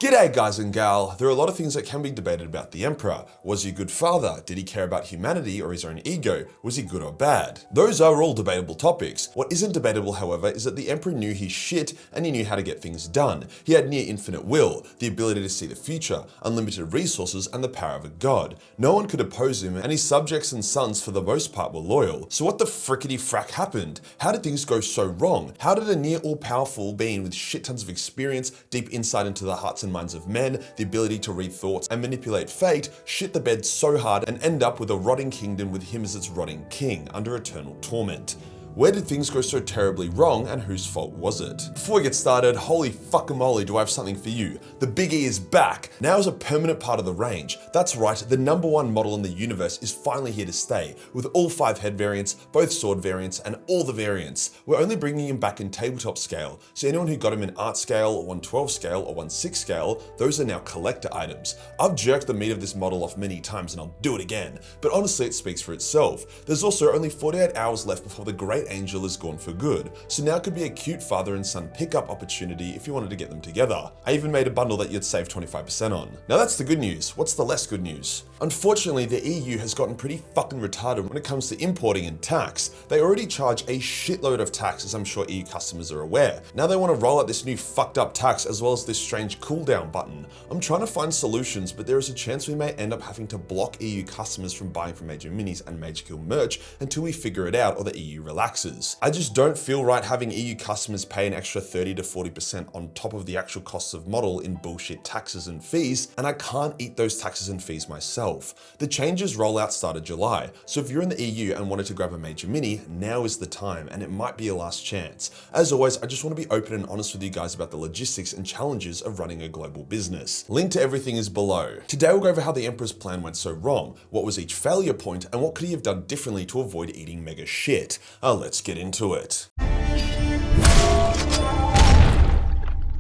G'day guys and gal, there are a lot of things that can be debated about the Emperor. Was he a good father? Did he care about humanity or his own ego? Was he good or bad? Those are all debatable topics. What isn't debatable, however, is that the Emperor knew his shit and he knew how to get things done. He had near infinite will, the ability to see the future, unlimited resources, and the power of a god. No one could oppose him, and his subjects and sons for the most part were loyal. So what the frickety frack happened? How did things go so wrong? How did a near all-powerful being with shit tons of experience, deep insight into the hearts and minds of men, the ability to read thoughts and manipulate fate, shit the bed so hard and end up with a rotting kingdom with him as its rotting king under eternal torment? Where did things go so terribly wrong, and whose fault was it? Before we get started, holy fuckamoly, do I have something for you. The Big E is back, now as a permanent part of the range. That's right, the #1 model in the universe is finally here to stay, with all 5 head variants, both sword variants, and all the variants. We're only bringing him back in tabletop scale, so anyone who got him in art scale, 1/12 scale, or 1/6 scale, those are now collector items. I've jerked the meat of this model off many times and I'll do it again, but honestly it speaks for itself. There's also only 48 hours left before the Great Angel is gone for good, so now could be a cute father and son pickup opportunity if you wanted to get them together. I even made a bundle that you'd save 25% on. Now that's the good news. What's the less good news? Unfortunately, the EU has gotten pretty fucking retarded when it comes to importing and tax. They already charge a shitload of tax, as I'm sure EU customers are aware. Now they want to roll out this new fucked up tax as well as this strange cooldown button. I'm trying to find solutions, but there is a chance we may end up having to block EU customers from buying from Major Minis and Majorkill merch until we figure it out or the EU relaxes. I just don't feel right having EU customers pay an extra 30 to 40% on top of the actual costs of model in bullshit taxes and fees, and I can't eat those taxes and fees myself. The changes rollout started July, so if you're in the EU and wanted to grab a Major Mini, now is the time, and it might be a last chance. As always, I just want to be open and honest with you guys about the logistics and challenges of running a global business. Link to everything is below. Today we'll go over how the Emperor's plan went so wrong, what was each failure point, and what could he have done differently to avoid eating mega shit. Let's get into it.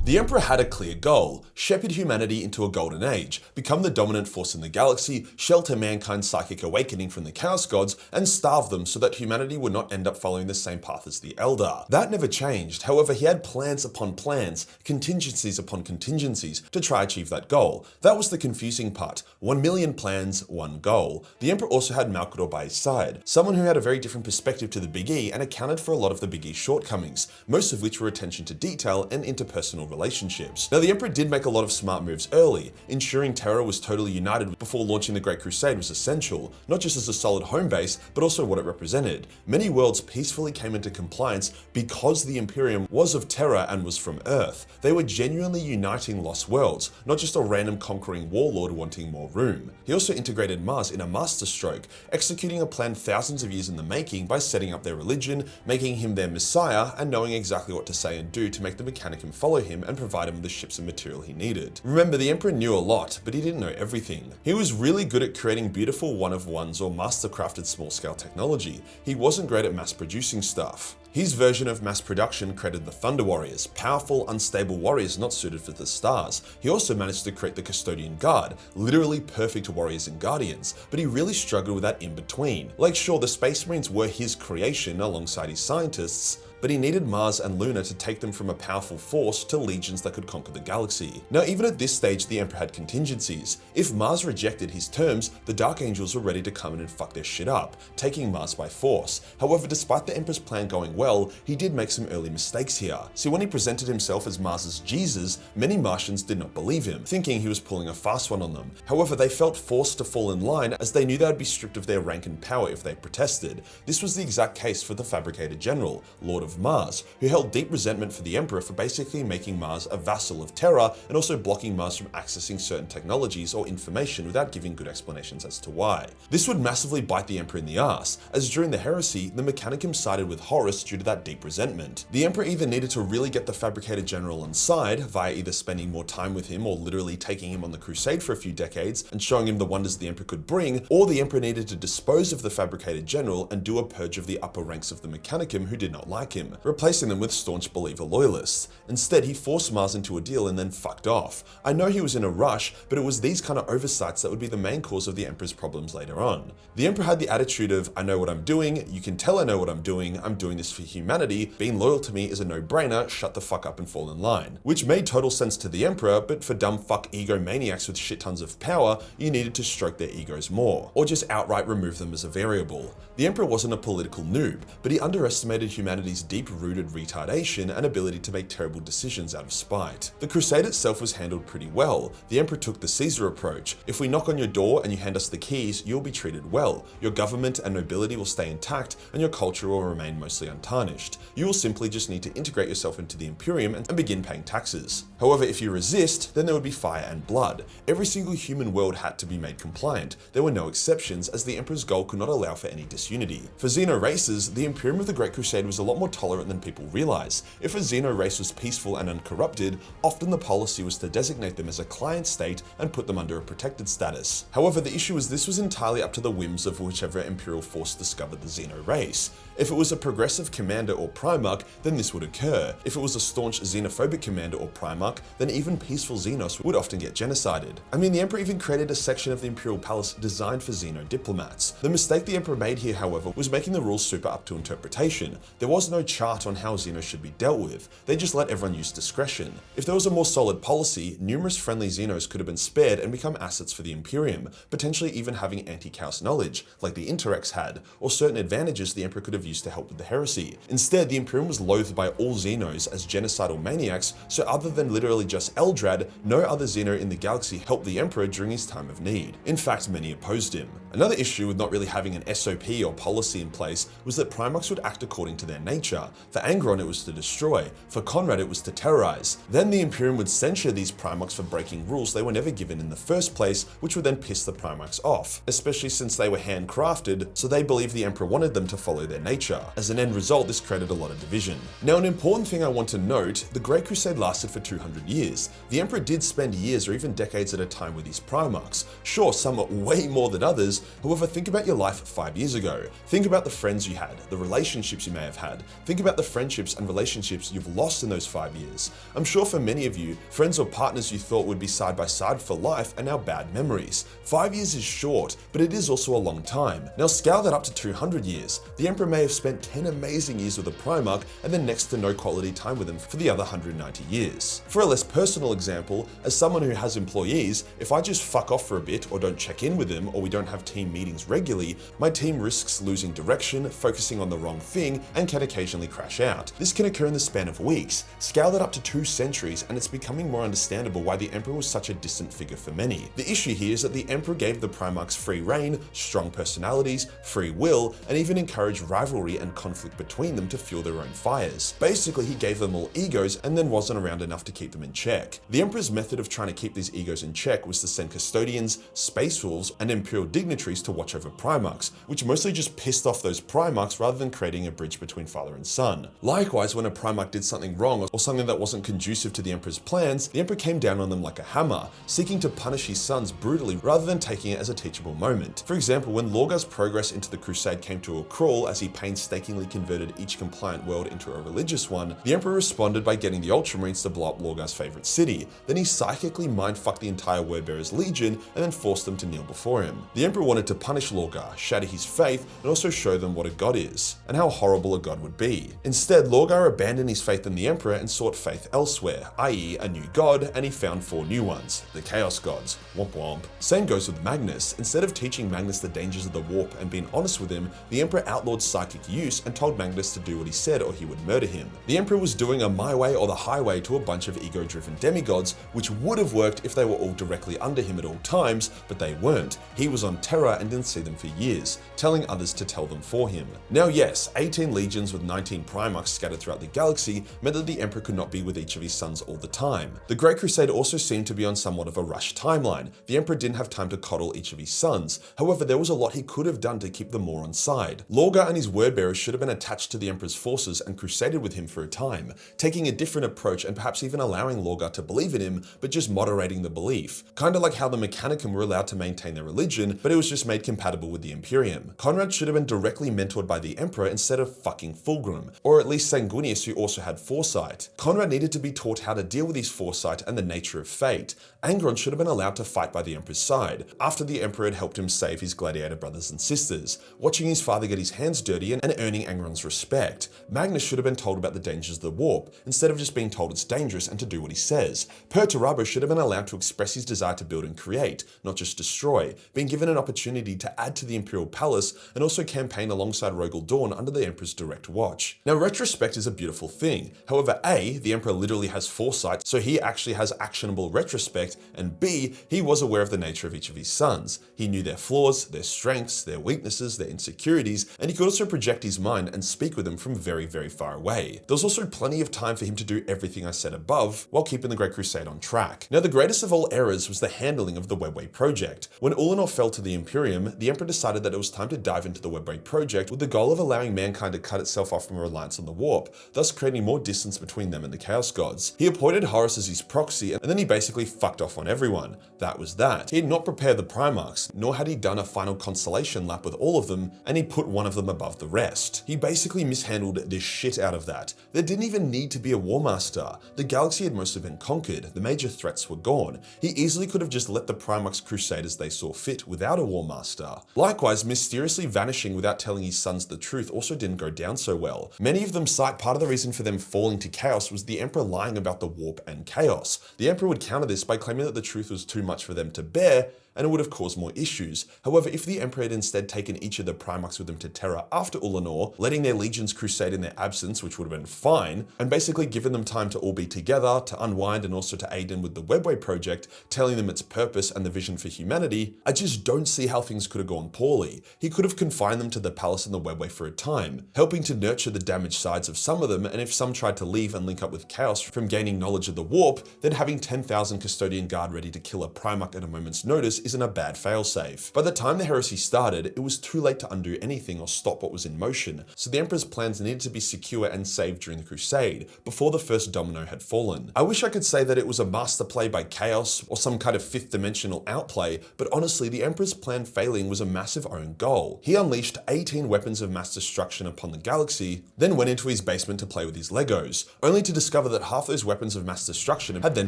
The Emperor had a clear goal: shepherd humanity into a golden age, become the dominant force in the galaxy, shelter mankind's psychic awakening from the chaos gods, and starve them so that humanity would not end up following the same path as the Elder. That never changed. However, he had plans upon plans, contingencies upon contingencies to try achieve that goal. That was the confusing part. 1 million plans, 1 goal. The Emperor also had Malcador by his side, someone who had a very different perspective to the Big E and accounted for a lot of the Big E's shortcomings, most of which were attention to detail and interpersonal relationships. Now the Emperor did make a lot of smart moves early. Ensuring Terra was totally united before launching the Great Crusade was essential, not just as a solid home base, but also what it represented. Many worlds peacefully came into compliance because the Imperium was of Terra and was from Earth. They were genuinely uniting lost worlds, not just a random conquering warlord wanting more room. He also integrated Mars in a masterstroke, executing a plan thousands of years in the making by setting up their religion, making him their messiah, and knowing exactly what to say and do to make the Mechanicum follow him and provide him with the ships and material he needed. Remember, the Emperor knew a lot, but he didn't know everything. He was really good at creating beautiful one-of-ones or master-crafted small-scale technology. He wasn't great at mass-producing stuff. His version of mass production created the Thunder Warriors, powerful, unstable warriors not suited for the stars. He also managed to create the Custodian Guard, literally perfect warriors and guardians, but he really struggled with that in-between. Like sure, the Space Marines were his creation alongside his scientists, but he needed Mars and Luna to take them from a powerful force to legions that could conquer the galaxy. Now even at this stage, the Emperor had contingencies. If Mars rejected his terms, the Dark Angels were ready to come in and fuck their shit up, taking Mars by force. However, despite the Emperor's plan going well, he did make some early mistakes here. See, when he presented himself as Mars's Jesus, many Martians did not believe him, thinking he was pulling a fast one on them. However, they felt forced to fall in line as they knew they would be stripped of their rank and power if they protested. This was the exact case for the Fabricator General, Lord of Mars, who held deep resentment for the Emperor for basically making Mars a vassal of Terra and also blocking Mars from accessing certain technologies or information without giving good explanations as to why. This would massively bite the Emperor in the ass, as during the heresy, the Mechanicum sided with Horus due to that deep resentment. The Emperor either needed to really get the Fabricator General on side via either spending more time with him or literally taking him on the crusade for a few decades and showing him the wonders the Emperor could bring, or the Emperor needed to dispose of the Fabricator General and do a purge of the upper ranks of the Mechanicum who did not like him, replacing them with staunch believer loyalists. Instead, he forced Mars into a deal and then fucked off. I know he was in a rush, but it was these kind of oversights that would be the main cause of the Emperor's problems later on. The Emperor had the attitude of, I know what I'm doing, you can tell I know what I'm doing this for humanity, being loyal to me is a no-brainer, shut the fuck up and fall in line. Which made total sense to the Emperor, but for dumb fuck egomaniacs with shit tons of power, you needed to stroke their egos more, or just outright remove them as a variable. The Emperor wasn't a political noob, but he underestimated humanity's deep-rooted retardation and ability to make terrible decisions out of spite. The crusade itself was handled pretty well. The Emperor took the Caesar approach. If we knock on your door and you hand us the keys, you'll be treated well. Your government and nobility will stay intact, and your culture will remain mostly untarnished. You will simply just need to integrate yourself into the Imperium and begin paying taxes. However, if you resist, then there would be fire and blood. Every single human world had to be made compliant. There were no exceptions, as the Emperor's goal could not allow for any disunity. For Xeno races, the Imperium of the Great Crusade was a lot more tolerant than people realize. If a Xeno race was peaceful and uncorrupted, often the policy was to designate them as a client state and put them under a protected status. However, the issue is this was entirely up to the whims of whichever imperial force discovered the Xeno race. If it was a progressive commander or Primarch, then this would occur. If it was a staunch xenophobic commander or Primarch, then even peaceful Xenos would often get genocided. I mean, the Emperor even created a section of the Imperial Palace designed for Xeno diplomats. The mistake the Emperor made here, however, was making the rules super up to interpretation. There was no chart on how Xenos should be dealt with. They just let everyone use discretion. If there was a more solid policy, numerous friendly Xenos could have been spared and become assets for the Imperium, potentially even having anti-chaos knowledge, like the Interrex had, or certain advantages the Emperor could have used to help with the heresy. Instead, the Imperium was loathed by all Xenos as genocidal maniacs, so other than literally just Eldrad, no other Xeno in the galaxy helped the Emperor during his time of need. In fact, many opposed him. Another issue with not really having an SOP or policy in place was that Primarchs would act according to their nature. For Angron, it was to destroy. For Conrad, it was to terrorize. Then the Imperium would censure these Primarchs for breaking rules they were never given in the first place, which would then piss the Primarchs off, especially since they were handcrafted, so they believed the Emperor wanted them to follow their nature. As an end result, this created a lot of division. Now, an important thing I want to note, the Great Crusade lasted for 200 years. The Emperor did spend years or even decades at a time with these Primarchs. Sure, some way more than others, however, think about your life 5 years ago. Think about the friends you had, the relationships you may have had. Think about the friendships and relationships you've lost in those 5 years. I'm sure for many of you, friends or partners you thought would be side by side for life are now bad memories. 5 years is short, but it is also a long time. Now scale that up to 200 years. The Emperor may have spent 10 amazing years with a Primarch and then next to no quality time with him for the other 190 years. For a less personal example, as someone who has employees, if I just fuck off for a bit or don't check in with them or we don't have team meetings regularly, my team risks losing direction, focusing on the wrong thing, and can occasionally crash out. This can occur in the span of weeks. Scale that up to 2 centuries and it's becoming more understandable why the Emperor was such a distant figure for many. The issue here is that the Emperor gave the Primarchs free reign, strong personalities, free will, and even encouraged rivalry and conflict between them to fuel their own fires. Basically, he gave them all egos and then wasn't around enough to keep them in check. The Emperor's method of trying to keep these egos in check was to send custodians, space wolves, and imperial dignitaries to watch over Primarchs, which mostly just pissed off those Primarchs rather than creating a bridge between father and son. Likewise, when a Primarch did something wrong or something that wasn't conducive to the Emperor's plans, the Emperor came down on them like a hammer, seeking to punish his sons brutally rather than taking it as a teachable moment. For example, when Lorgar's progress into the Crusade came to a crawl as he painstakingly converted each compliant world into a religious one, the Emperor responded by getting the Ultramarines to blow up Lorgar's favorite city. Then he psychically mindfucked the entire Wordbearer's Legion and then forced them to kneel before him. The Emperor wanted to punish Lorgar, shatter his faith, and also show them what a god is, and how horrible a god would be. Instead, Lorgar abandoned his faith in the Emperor and sought faith elsewhere, i.e. a new god, and he found 4 new ones, the Chaos Gods. Womp womp. Same goes with Magnus. Instead of teaching Magnus the dangers of the warp and being honest with him, the Emperor outlawed psychic use and told Magnus to do what he said or he would murder him. The Emperor was doing a my way or the highway to a bunch of ego-driven demigods, which would have worked if they were all directly under him at all times, but they weren't. He was on Terra and didn't see them for years, telling others to tell them for him. Now yes, 18 legions with 19 Primarchs scattered throughout the galaxy meant that the Emperor could not be with each of his sons all the time. The Great Crusade also seemed to be on somewhat of a rush timeline. The Emperor didn't have time to coddle each of his sons. However, there was a lot he could have done to keep them more on side. Lorgar and his Wordbearers should have been attached to the Emperor's forces and crusaded with him for a time, taking a different approach and perhaps even allowing Lorgar to believe in him, but just moderating the belief. Kinda like how the Mechanicum were allowed to maintain their religion, but it was just made compatible with the Imperium. Conrad should have been directly mentored by the Emperor instead of fucking Fulgrim. pilgrim, or at least sanguinius who also had foresight. Conrad needed to be taught how to deal with his foresight and the nature of fate. Angron should have been allowed to fight by the Emperor's side, after the Emperor had helped him save his gladiator brothers and sisters, watching his father get his hands dirty and earning Angron's respect. Magnus should have been told about the dangers of the warp, instead of just being told it's dangerous and to do what he says. Perturabo should have been allowed to express his desire to build and create, not just destroy, being given an opportunity to add to the Imperial Palace and also campaign alongside Rogel Dawn under the Emperor's direct watch. Now, retrospect is a beautiful thing. However, A, the Emperor literally has foresight, so he actually has actionable retrospect, and B, he was aware of the nature of each of his sons. He knew their flaws, their strengths, their weaknesses, their insecurities, and he could also project his mind and speak with them from very, very far away. There was also plenty of time for him to do everything I said above, while keeping the Great Crusade on track. Now, the greatest of all errors was the handling of the Webway project. When Ulanor fell to the Imperium, the Emperor decided that it was time to dive into the Webway project with the goal of allowing mankind to cut itself off from a reliance on the warp, thus creating more distance between them and the Chaos Gods. He appointed Horus as his proxy, and then he basically fucked off on everyone. That was that. He had not prepared the Primarchs, nor had he done a final consolation lap with all of them, and he put one of them above the rest. He basically mishandled the shit out of that. There didn't even need to be a War Master. The galaxy had mostly been conquered, the major threats were gone. He easily could have just let the Primarchs crusade as they saw fit without a War Master. Likewise, mysteriously vanishing without telling his sons the truth also didn't go down so well. Many of them cite part of the reason for them falling to chaos was the Emperor lying about the warp and chaos. The Emperor would counter this by claiming that the truth was too much for them to bear, and it would have caused more issues. However, if the Emperor had instead taken each of the Primarchs with him to Terra after Ulanor, letting their legions crusade in their absence, which would have been fine, and basically given them time to all be together, to unwind and also to aid in with the Webway project, telling them its purpose and the vision for humanity, I just don't see how things could have gone poorly. He could have confined them to the palace and the Webway for a time, helping to nurture the damaged sides of some of them, and if some tried to leave and link up with Chaos from gaining knowledge of the warp, then having 10,000 custodian guard ready to kill a Primarch at a moment's notice isn't a bad failsafe. By the time the heresy started, it was too late to undo anything or stop what was in motion, so the Emperor's plans needed to be secure and saved during the Crusade, before the first domino had fallen. I wish I could say that it was a master play by Chaos, or some kind of fifth dimensional outplay, but honestly, the Emperor's plan failing was a massive own goal. He unleashed 18 weapons of mass destruction upon the galaxy, then went into his basement to play with his Legos, only to discover that half those weapons of mass destruction had then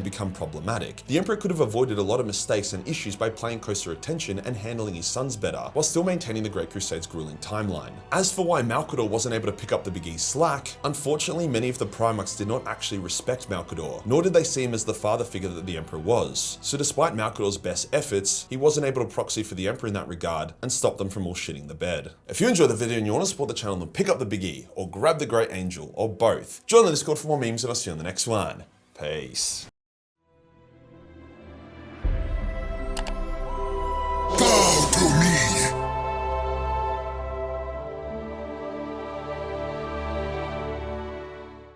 become problematic. The Emperor could have avoided a lot of mistakes and issues by playing closer attention and handling his sons better, while still maintaining the Great Crusade's grueling timeline. As for why Malcador wasn't able to pick up the Big E's slack, unfortunately many of the Primarchs did not actually respect Malcador, nor did they see him as the father figure that the Emperor was. So despite Malcador's best efforts, he wasn't able to proxy for the Emperor in that regard and stop them from all shitting the bed. If you enjoyed the video and you want to support the channel, then pick up the Big E, or grab the Great Angel, or both. Join the Discord for more memes and I'll see you on the next one. Peace.